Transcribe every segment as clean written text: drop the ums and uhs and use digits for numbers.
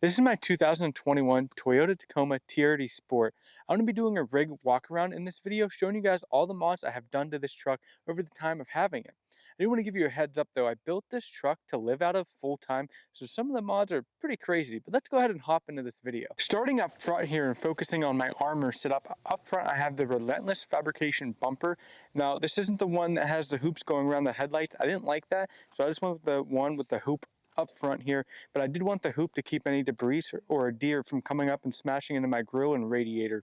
This is my 2021 Toyota Tacoma TRD Sport. I'm going to be doing a rig walk around in this video, showing you guys all the mods I have done to this truck over the time of having it. I do want to give you a heads up though, I built this truck to live out of full time, so some of the mods are pretty crazy, but let's go ahead and hop into this video. Starting up front here and focusing on my armor setup, up front I have the Relentless Fabrication bumper. Now this isn't the one that has the hoops going around the headlights. I didn't like that, so I just went with the one with the hoop up front here, but I did want the hoop to keep any debris or a deer from coming up and smashing into my grill and radiator.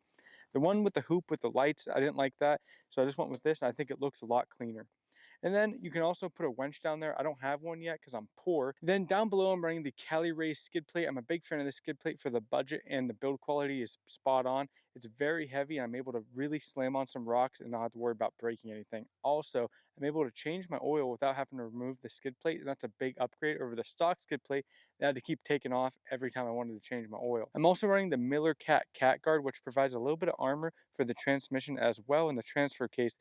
The one with the hoop with the lights, I didn't like that, so I just went with this, and I think it looks a lot cleaner. And then you can also put a winch down there. I don't have one yet because I'm poor. Then down below, I'm running the Cali Race skid plate. I'm a big fan of the skid plate for the budget, and the build quality is spot on. It's very heavy, and I'm able to really slam on some rocks and not have to worry about breaking anything. Also, I'm able to change my oil without having to remove the skid plate, and that's a big upgrade over the stock skid plate that I had to keep taking off every time I wanted to change my oil. I'm also running the Miller Cat Guard, which provides a little bit of armor for the transmission as well in the transfer case,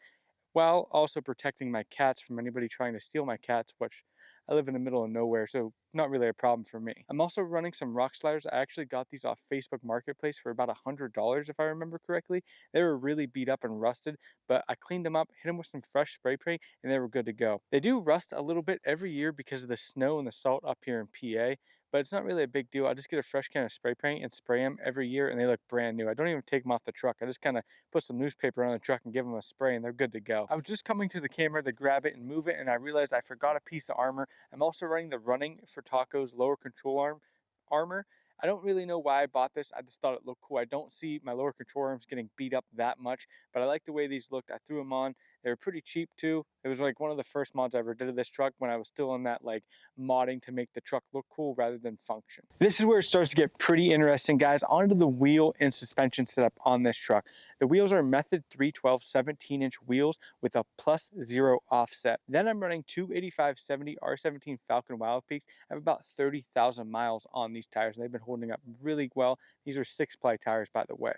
while also protecting my cats from anybody trying to steal my cats, which I live in the middle of nowhere, so not really a problem for me. I'm also running some rock sliders. I actually got these off Facebook Marketplace for about $100 if I remember correctly. They were really beat up and rusted, but I cleaned them up, hit them with some fresh spray paint, and they were good to go. They do rust a little bit every year because of the snow and the salt up here in PA, but it's not really a big deal. I just get a fresh can of spray paint and spray them every year, and they look brand new. I don't even take them off the truck. I just kind of put some newspaper on the truck and give them a spray, and they're good to go. I was just coming to the camera to grab it and move it, and I realized I forgot a piece of armor. I'm also running the Running for Tacos lower control armor. I don't really know why I bought this. I just thought it looked cool. I don't see my lower control arms getting beat up that much, but I like the way these looked. I threw them on. They were pretty cheap too. It was like one of the first mods I ever did of this truck when I was still in that like modding to make the truck look cool rather than function. This is where it starts to get pretty interesting, guys. Onto the wheel and suspension setup on this truck. The wheels are Method 312 17-inch wheels with a +0 offset. Then I'm running two 85/70 R17 Falcon Wild Peaks. I have about 30,000 miles on these tires, and they've been holding up really well. These are 6-ply tires, by the way.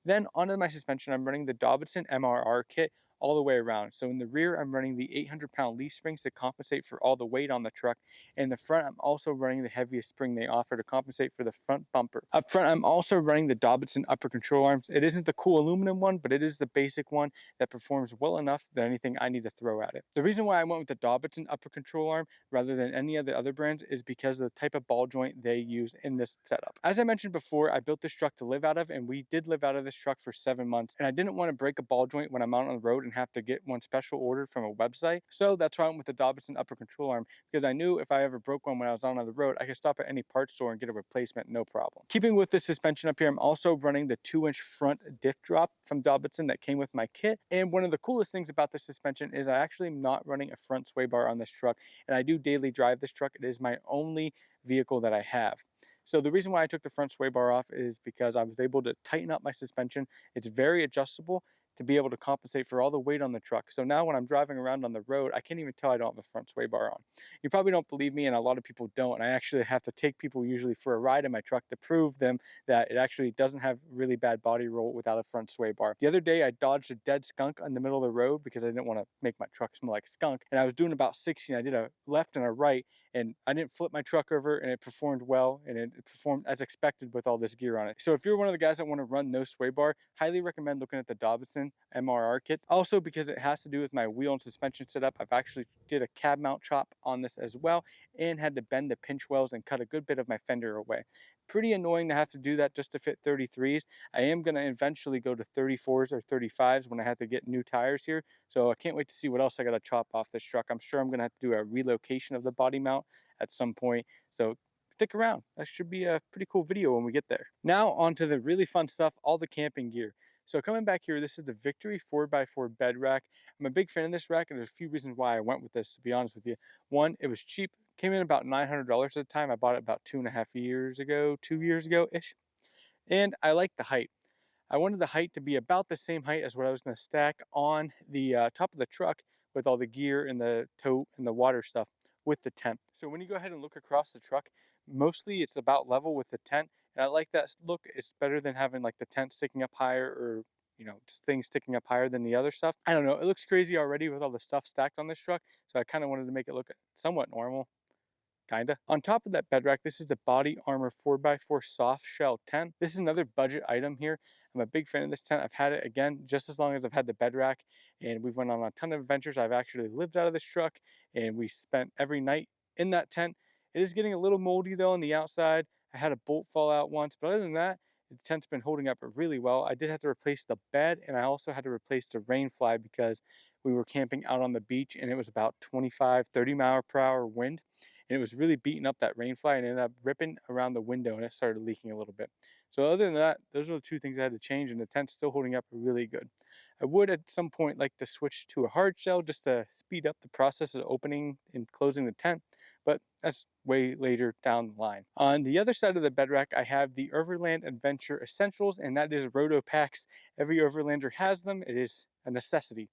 Then onto my suspension, I'm running the Dobson MRR kit all the way around. So in the rear, I'm running the 800-pound leaf springs to compensate for all the weight on the truck. In the front, I'm also running the heaviest spring they offer to compensate for the front bumper. Up front, I'm also running the Dobson upper control arms. It isn't the cool aluminum one, but it is the basic one that performs well enough than anything I need to throw at it. The reason why I went with the Dobson upper control arm rather than any of the other brands is because of the type of ball joint they use in this setup. As I mentioned before, I built this truck to live out of, and we did live out of this truck for 7 months, and I didn't want to break a ball joint when I'm out on the road and have to get one special ordered from a website. So that's why I went with the Dobson upper control arm, because I knew if I ever broke one when I was out on the road, I could stop at any parts store and get a replacement, no problem. Keeping with the suspension up here, I'm also running the 2-inch front diff drop from Dobson that came with my kit. And one of the coolest things about the suspension is I actually am not running a front sway bar on this truck, and I do daily drive this truck. It is my only vehicle that I have. So the reason why I took the front sway bar off is because I was able to tighten up my suspension. It's very adjustable to be able to compensate for all the weight on the truck. So now when I'm driving around on the road, I can't even tell I don't have a front sway bar on. You probably don't believe me, and a lot of people don't. And I actually have to take people usually for a ride in my truck to prove them that it actually doesn't have really bad body roll without a front sway bar. The other day, I dodged a dead skunk in the middle of the road because I didn't want to make my truck smell like skunk. And I was doing about 60, and I did a left and a right, and I didn't flip my truck over, and it performed well, and it performed as expected with all this gear on it. So if you're one of the guys that want to run no sway bar, highly recommend looking at the Dobson MRR kit. Also, because it has to do with my wheel and suspension setup, I've actually did a cab mount chop on this as well, and had to bend the pinch wells and cut a good bit of my fender away. Pretty annoying to have to do that just to fit 33s. I am going to eventually go to 34s or 35s when I have to get new tires here. So I can't wait to see what else I got to chop off this truck. I'm sure I'm going to have to do a relocation of the body mount at some point. So stick around. That should be a pretty cool video when we get there. Now on to the really fun stuff, all the camping gear. So coming back here, this is the Victory 4x4 bed rack. I'm a big fan of this rack, and there's a few reasons why I went with this, to be honest with you. One, it was cheap. Came in about $900 at the time. I bought it about 2.5 years ago, 2 years ago-ish. And I like the height. I wanted the height to be about the same height as what I was going to stack on the top of the truck with all the gear and the tote and the water stuff with the tent. So when you go ahead and look across the truck, mostly it's about level with the tent. And I like that look. It's better than having like the tent sticking up higher, or just things sticking up higher than the other stuff. I don't know. It looks crazy already with all the stuff stacked on this truck. So I kind of wanted to make it look somewhat normal. kinda. On top of that bed rack, this is a Body Armor 4x4 soft shell tent. This is another budget item here. I'm a big fan of this tent. I've had it, again, just as long as I've had the bed rack, and we've went on a ton of adventures. I've actually lived out of this truck, and we spent every night in that tent. It is getting a little moldy though on the outside. I had a bolt fall out once, but other than that, the tent's been holding up really well. I did have to replace the bed, and I also had to replace the rain fly because we were camping out on the beach and it was about 25, 30 mile per hour wind. And it was really beating up that rain fly and ended up ripping around the window and it started leaking a little bit. So other than that, those are the two things I had to change, and the tent's still holding up really good. I would at some point like to switch to a hard shell just to speed up the process of opening and closing the tent, but that's way later down the line. On the other side of the bed rack, I have the Overland Adventure Essentials, and that is Roto Packs. Every Overlander has them. It is a necessity.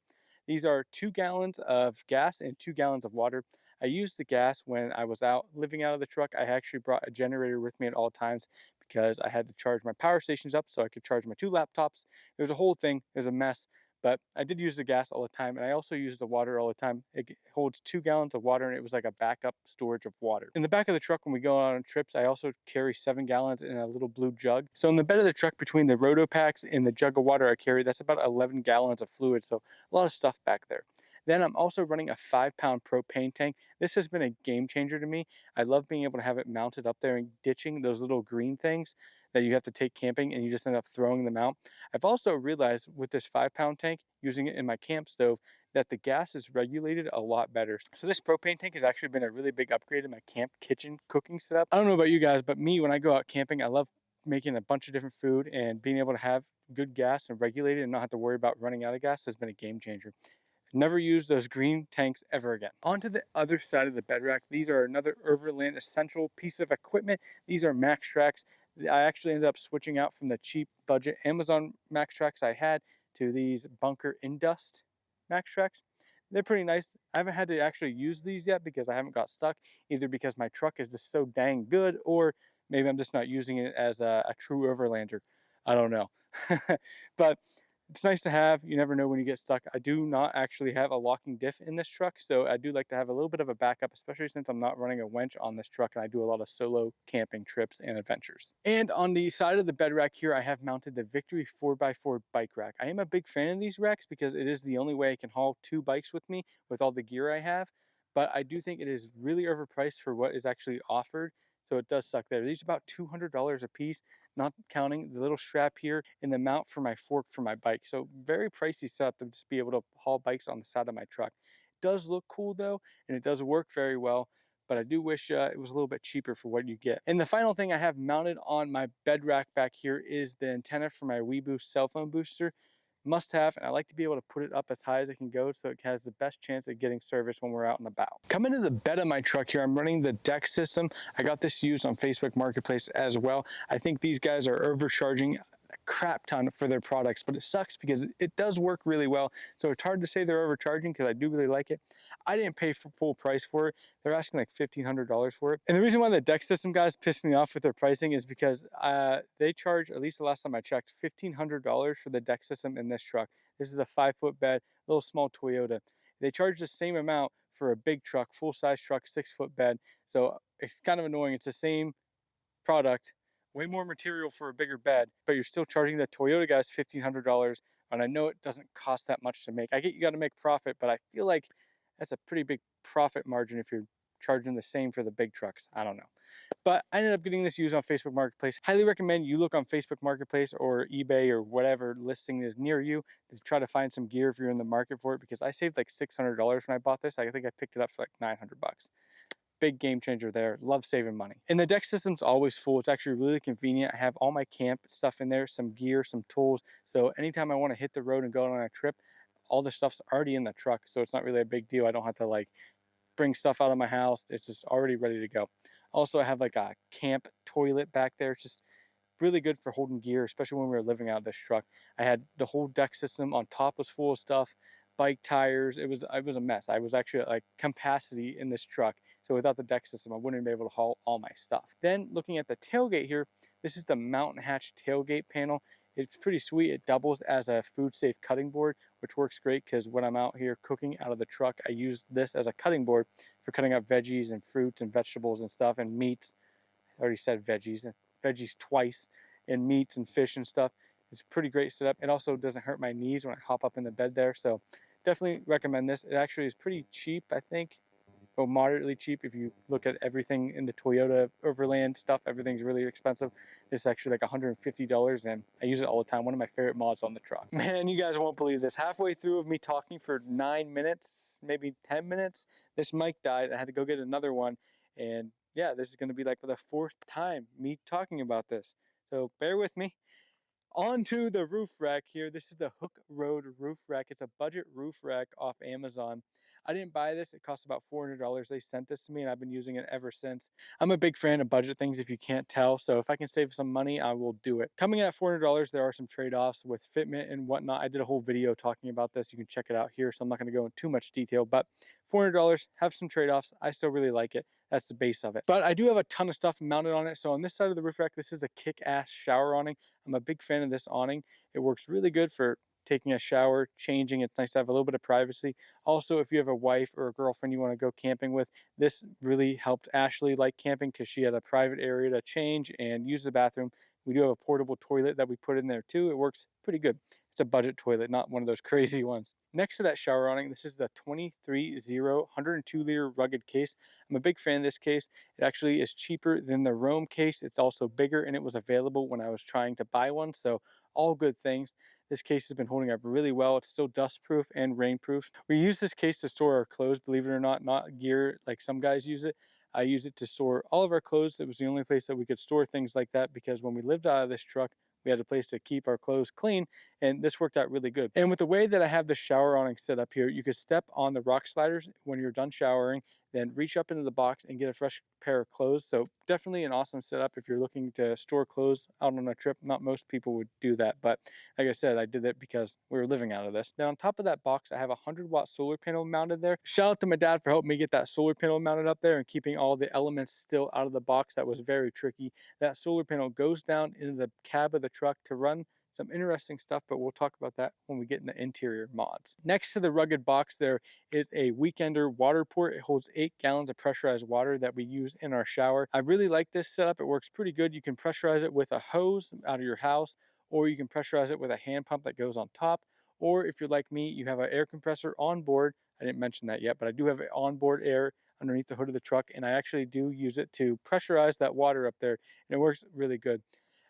These are 2 gallons of gas and 2 gallons of water. I used the gas when I was out living out of the truck. I actually brought a generator with me at all times because I had to charge my power stations up so I could charge my 2 laptops. It was a whole thing. It was a mess. But I did use the gas all the time, and I also use the water all the time. It holds 2 gallons of water, and it was like a backup storage of water. In the back of the truck when we go on trips, I also carry 7 gallons in a little blue jug. So in the bed of the truck, between the Roto Packs and the jug of water I carry, that's about 11 gallons of fluid, so a lot of stuff back there. Then I'm also running a 5-pound propane tank. This has been a game changer to me. I love being able to have it mounted up there and ditching those little green things that you have to take camping and you just end up throwing them out. I've also realized with this 5-pound tank, using it in my camp stove, that the gas is regulated a lot better. So this propane tank has actually been a really big upgrade in my camp kitchen cooking setup. I don't know about you guys, but me, when I go out camping, I love making a bunch of different food, and being able to have good gas and regulate it and not have to worry about running out of gas has been a game changer. Never use those green tanks ever again. Onto the other side of the bed rack. These are another Overland essential piece of equipment. These are Max Tracks. I actually ended up switching out from the cheap budget Amazon Max Tracks I had to these Bunker Indust Max Tracks. They're pretty nice. I haven't had to actually use these yet because I haven't got stuck, either because my truck is just so dang good, or maybe I'm just not using it as a true Overlander. I don't know. But it's nice to have. You never know when you get stuck. I do not actually have a locking diff in this truck, so I do like to have a little bit of a backup, especially since I'm not running a winch on this truck and I do a lot of solo camping trips and adventures. And on the side of the bed rack here, I have mounted the Victory 4x4 bike rack. I am a big fan of these racks because it is the only way I can haul 2 bikes with me with all the gear I have, but I do think it is really overpriced for what is actually offered. So it does suck there. These are about $200 a piece, not counting the little strap here and the mount for my fork for my bike. So very pricey setup to just be able to haul bikes on the side of my truck. It does look cool though, and it does work very well, but I do wish it was a little bit cheaper for what you get. And the final thing I have mounted on my bed rack back here is the antenna for my WeBoost cell phone booster. Must have, and I like to be able to put it up as high as it can go so it has the best chance of getting service when we're out and about. Coming to the bed of my truck here, I'm running the deck system. I got this used on Facebook Marketplace as well. I think these guys are overcharging a crap ton for their products, but it sucks because it does work really well. So it's hard to say they're overcharging because I do really like it. I didn't pay for full price for it. They're asking like $1,500 for it. And the reason why the deck system guys pissed me off with their pricing is because they charge, at least the last time I checked, $1,500 for the deck system in this truck. This is a 5-foot bed, little small Toyota. They charge the same amount for a big truck, full-size truck, 6-foot bed. So it's kind of annoying. It's the same product, way more material for a bigger bed, but you're still charging the Toyota guys $1,500. And I know it doesn't cost that much to make. I get you got to make profit, but I feel like that's a pretty big profit margin if you're charging the same for the big trucks. I don't know. But I ended up getting this used on Facebook Marketplace. Highly recommend you look on Facebook Marketplace or eBay or whatever listing is near you to try to find some gear if you're in the market for it, because I saved like $600 when I bought this. I think I picked it up for like 900 bucks. Big game changer there. Love saving money. And the deck system's always full. It's actually really convenient. I have all my camp stuff in there, some gear, some tools. So anytime I want to hit the road and go on a trip, all the stuff's already in the truck. So it's not really a big deal. I don't have to like bring stuff out of my house. It's just already ready to go. Also, I have like a camp toilet back there. It's just really good for holding gear, especially when we were living out of this truck. I had the whole deck system on top was full of stuff, bike tires. It was a mess. I was actually at like capacity in this truck. So without the deck system, I wouldn't be able to haul all my stuff. Then looking at the tailgate here, this is the mountain hatch tailgate panel. It's pretty sweet. It doubles as a food safe cutting board, which works great because when I'm out here cooking out of the truck, I use this as a cutting board for cutting up veggies and fruits and vegetables and stuff and meats. I already said veggies twice, and meats and fish and stuff. It's a pretty great setup. It also doesn't hurt my knees when I hop up in the bed there. So definitely recommend this. It actually is pretty cheap, I think. Well, moderately cheap. If you look at everything in the Toyota Overland stuff, everything's really expensive. It's actually like $150, and I use it all the time. One of my favorite mods on the truck. Man, you guys won't believe this. Halfway through of me talking for 9 minutes, maybe 10 minutes, this mic died. I had to go get another one, and yeah, this is going to be like the fourth time me talking about this. So bear with me. Onto the roof rack here. This is the Hook Road roof rack. It's a budget roof rack off Amazon. I didn't buy this. It cost about $400. They sent this to me and I've been using it ever since. I'm a big fan of budget things if you can't tell. So if I can save some money, I will do it. Coming in at $400, there are some trade-offs with fitment and whatnot. I did a whole video talking about this. You can check it out here. So I'm not going to go into too much detail, but $400 have some trade-offs. I still really like it. That's the base of it. But I do have a ton of stuff mounted on it. So on this side of the roof rack, this is a kick-ass shower awning. I'm a big fan of this awning. It works really good for taking a shower, changing. It's nice to have a little bit of privacy. Also, if you have a wife or a girlfriend you want to go camping with, this really helped Ashley like camping because she had a private area to change and use the bathroom. We do have a portable toilet that we put in there too. It works pretty good. It's a budget toilet, not one of those crazy ones. Next to that shower awning, this is the 23-0 102-liter rugged case. I'm a big fan of this case. It actually is cheaper than the Rome case. It's also bigger and it was available when I was trying to buy one. So all good things. This case has been holding up really well. It's still dust proof and rain proof. We use this case to store our clothes, believe it or not gear like some guys use it. I use it to store all of our clothes. It was the only place that we could store things like that because when we lived out of this truck, we had a place to keep our clothes clean, and this worked out really good. And with the way that I have the shower awning set up here, you could step on the rock sliders when you're done showering, then reach up into the box and get a fresh pair of clothes. So definitely an awesome setup if you're looking to store clothes out on a trip. Not most people would do that, but like I said, I did it because we were living out of this. Now on top of that box, I have a 100-watt solar panel mounted there. Shout out to my dad for helping me get that solar panel mounted up there and keeping all the elements still out of the box. That was very tricky. That solar panel goes down into the cab of the truck to run some interesting stuff, but we'll talk about that when we get into interior mods. Next to the rugged box, there is a Weekender water port. It holds 8 gallons of pressurized water that we use in our shower. I really like this setup. It works pretty good. You can pressurize it with a hose out of your house, or you can pressurize it with a hand pump that goes on top. Or if you're like me, you have an air compressor on board. I didn't mention that yet, but I do have onboard air underneath the hood of the truck, and I actually do use it to pressurize that water up there, and it works really good.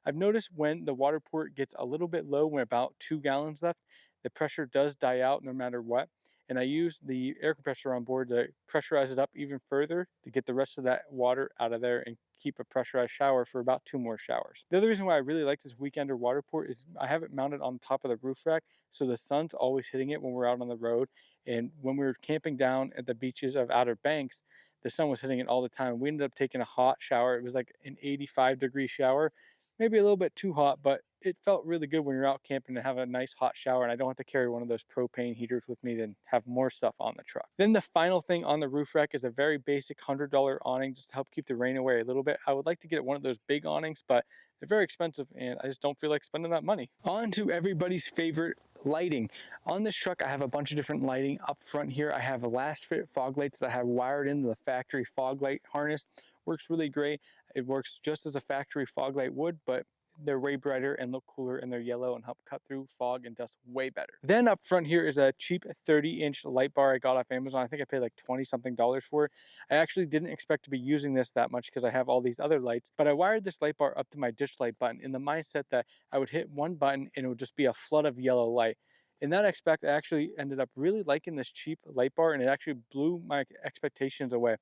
I've noticed when the water port gets a little bit low, when about 2 gallons left, the pressure does die out no matter what. And I use the air compressor on board to pressurize it up even further to get the rest of that water out of there and keep a pressurized shower for about 2 more showers. The other reason why I really like this Weekender water port is I have it mounted on top of the roof rack, so the sun's always hitting it when we're out on the road. And when we were camping down at the beaches of Outer Banks, the sun was hitting it all the time. We ended up taking a hot shower. It was like an 85-degree shower, maybe a little bit too hot, but it felt really good when you're out camping to have a nice hot shower, and I don't have to carry one of those propane heaters with me to have more stuff on the truck. Then the final thing on the roof rack is a very basic $100 awning just to help keep the rain away a little bit. I would like to get one of those big awnings, but they're very expensive and I just don't feel like spending that money. On to everybody's favorite, lighting. On this truck, I have a bunch of different lighting. Up front here, I have a last fit fog lights that I have wired into the factory fog light harness. Works really great. It works just as a factory fog light would, but they're way brighter and look cooler, and they're yellow and help cut through fog and dust way better. Then up front here is a cheap 30-inch light bar I got off Amazon. I think I paid like 20 something dollars for it. I actually didn't expect to be using this that much because I have all these other lights, but I wired this light bar up to my ditch light button in the mindset that I would hit one button and it would just be a flood of yellow light. In that aspect, I actually ended up really liking this cheap light bar, and it actually blew my expectations away.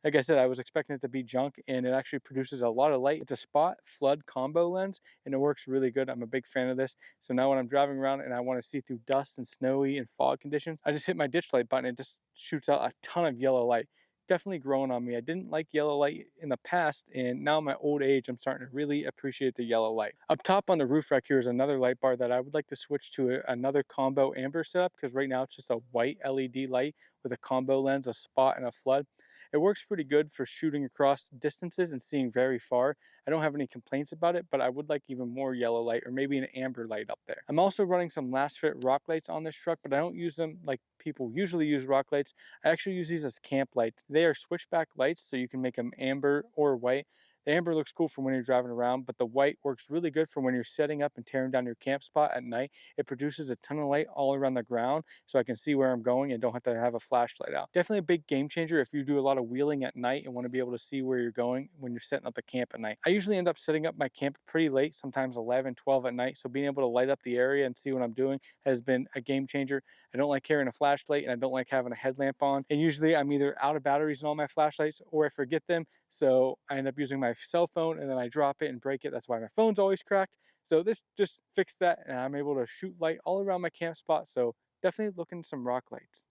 Like I said, I was expecting it to be junk, and it actually produces a lot of light. It's a spot flood combo lens, and it works really good. I'm a big fan of this. So now when I'm driving around and I want to see through dust and snowy and fog conditions, I just hit my ditch light button and it just shoots out a ton of yellow light. Definitely growing on me. I didn't like yellow light in the past, and now in my old age, I'm starting to really appreciate the yellow light. Up top on the roof rack here is another light bar that I would like to switch to another combo amber setup, because right now it's just a white LED light with a combo lens, a spot, and a flood. It works pretty good for shooting across distances and seeing very far. I don't have any complaints about it, but I would like even more yellow light or maybe an amber light up there. I'm also running some last fit rock lights on this truck, but I don't use them like people usually use rock lights. I actually use these as camp lights. They are switchback lights, so you can make them amber or white. The amber looks cool for when you're driving around, but the white works really good for when you're setting up and tearing down your camp spot at night. It produces a ton of light all around the ground, so I can see where I'm going and don't have to have a flashlight out. Definitely a big game changer if you do a lot of wheeling at night and want to be able to see where you're going when you're setting up a camp at night. I usually end up setting up my camp pretty late, sometimes 11, 12 at night, so being able to light up the area and see what I'm doing has been a game changer. I don't like carrying a flashlight and I don't like having a headlamp on, and usually I'm either out of batteries in all my flashlights or I forget them, so I end up using my cell phone and then I drop it and break it. That's why my phone's always cracked. So this just fixed that and I'm able to shoot light all around my camp spot. So definitely looking some rock lights.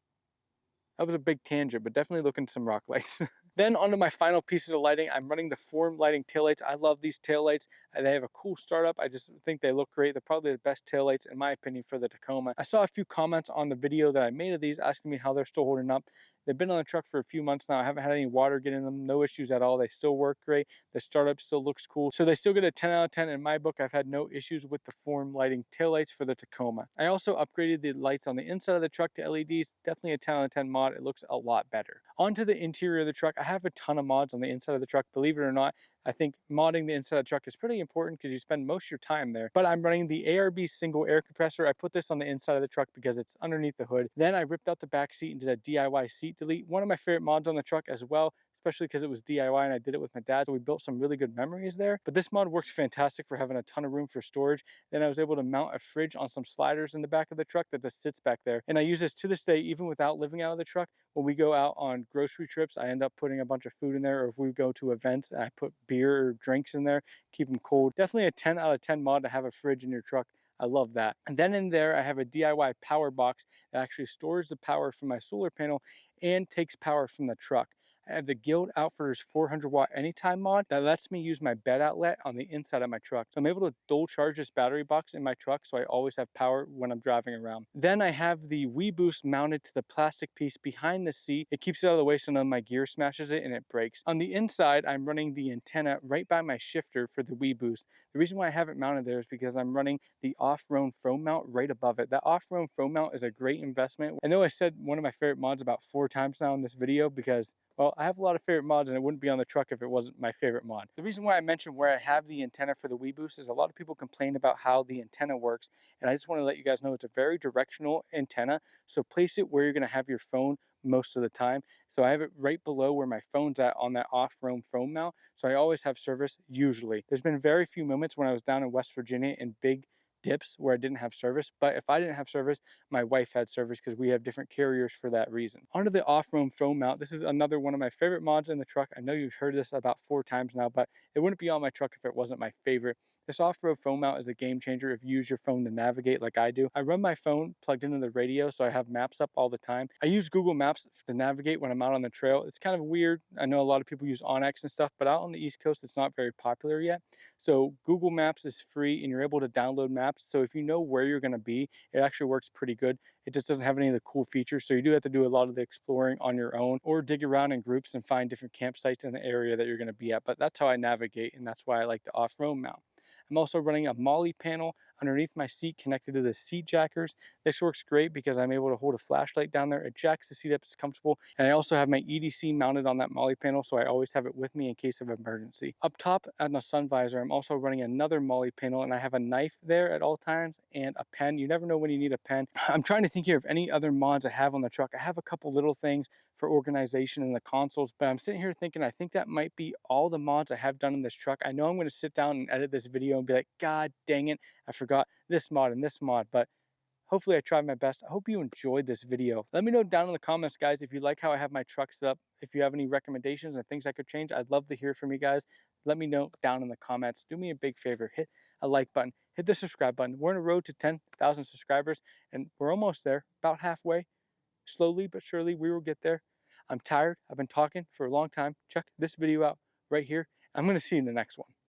That was a big tangent, but definitely looking some rock lights. Then onto my final pieces of lighting. I'm running the form lighting taillights. I love these taillights. They have a cool startup. I just think they look great. They're probably the best taillights in my opinion for the Tacoma. I saw a few comments on the video that I made of these asking me how they're still holding up. They've been on the truck for a few months now. I haven't had any water get in them, no issues at all. They still work great. The startup still looks cool. So they still get a 10 out of 10 in my book. I've had no issues with the form lighting taillights for the Tacoma. I also upgraded the lights on the inside of the truck to LEDs. Definitely a 10 out of 10 mod. It looks a lot better. Onto the interior of the truck. I have a ton of mods on the inside of the truck. Believe it or not, I think modding the inside of the truck is pretty important because you spend most of your time there. But I'm running the ARB single air compressor. I put this on the inside of the truck because it's underneath the hood. Then I ripped out the back seat and did a DIY seat delete. One of my favorite mods on the truck as well, especially because it was DIY and I did it with my dad. So we built some really good memories there. But this mod works fantastic for having a ton of room for storage. Then I was able to mount a fridge on some sliders in the back of the truck that just sits back there. And I use this to this day, even without living out of the truck. When we go out on grocery trips, I end up putting a bunch of food in there, or if we go to events, I put beer or drinks in there, keep them cold. Definitely a 10 out of 10 mod to have a fridge in your truck. I love that. And then in there, I have a DIY power box that actually stores the power from my solar panel and takes power from the truck. I have the Guild Outfitters 400 watt anytime mod that lets me use my bed outlet on the inside of my truck. So I'm able to dual charge this battery box in my truck so I always have power when I'm driving around. Then I have the WeBoost mounted to the plastic piece behind the seat. It keeps it out of the way so none of my gear smashes it and it breaks. On the inside, I'm running the antenna right by my shifter for the WeBoost. The reason why I have it mounted there is because I'm running the off-road foam mount right above it. That off-road foam mount is a great investment. I know I said one of my favorite mods about 4 times now in this video because, well, I have a lot of favorite mods and it wouldn't be on the truck if it wasn't my favorite mod. The reason why I mentioned where I have the antenna for the WeBoost is a lot of people complain about how the antenna works, and I just want to let you guys know it's a very directional antenna, so place it where you're going to have your phone most of the time. So I have it right below where my phone's at on that off-road phone mount, so I always have service usually. There's been very few moments when I was down in West Virginia in big dips where I didn't have service, but if I didn't have service, my wife had service because we have different carriers for that reason. Onto the off-road phone mount. This is another one of my favorite mods in the truck. I know you've heard this about 4 times now, but it wouldn't be on my truck if it wasn't my favorite. This off-road phone mount is a game changer if you use your phone to navigate like I do. I run my phone plugged into the radio, so I have maps up all the time. I use Google Maps to navigate when I'm out on the trail. It's kind of weird. I know a lot of people use Onyx and stuff, but out on the East Coast, it's not very popular yet. So Google Maps is free and you're able to download maps. So if you know where you're going to be, it actually works pretty good. It just doesn't have any of the cool features. So you do have to do a lot of the exploring on your own or dig around in groups and find different campsites in the area that you're going to be at. But that's how I navigate, and that's why I like the off-road mount. I'm also running a MOLLE panel underneath my seat connected to the seat jackers. This works great because I'm able to hold a flashlight down there. It jacks the seat up, it's comfortable. And I also have my EDC mounted on that MOLLE panel, so I always have it with me in case of emergency. Up top on the sun visor, I'm also running another MOLLE panel, and I have a knife there at all times and a pen. You never know when you need a pen. I'm trying to think here of any other mods I have on the truck. I have a couple little things for organization in the consoles, but I'm sitting here thinking I think that might be all the mods I have done in this truck. I know I'm going to sit down and edit this video and be like, God dang it, I forgot this mod and this mod, but hopefully I tried my best. I hope you enjoyed this video. Let me know down in the comments, guys, if you like how I have my truck set up. If you have any recommendations and things I could change, I'd love to hear from you guys. Let me know down in the comments. Do me a big favor, hit a like button, hit the subscribe button. We're on a road to 10,000 subscribers, and we're almost there, about halfway. Slowly but surely, we will get there. I'm tired. I've been talking for a long time. Check this video out right here. I'm going to see you in the next one.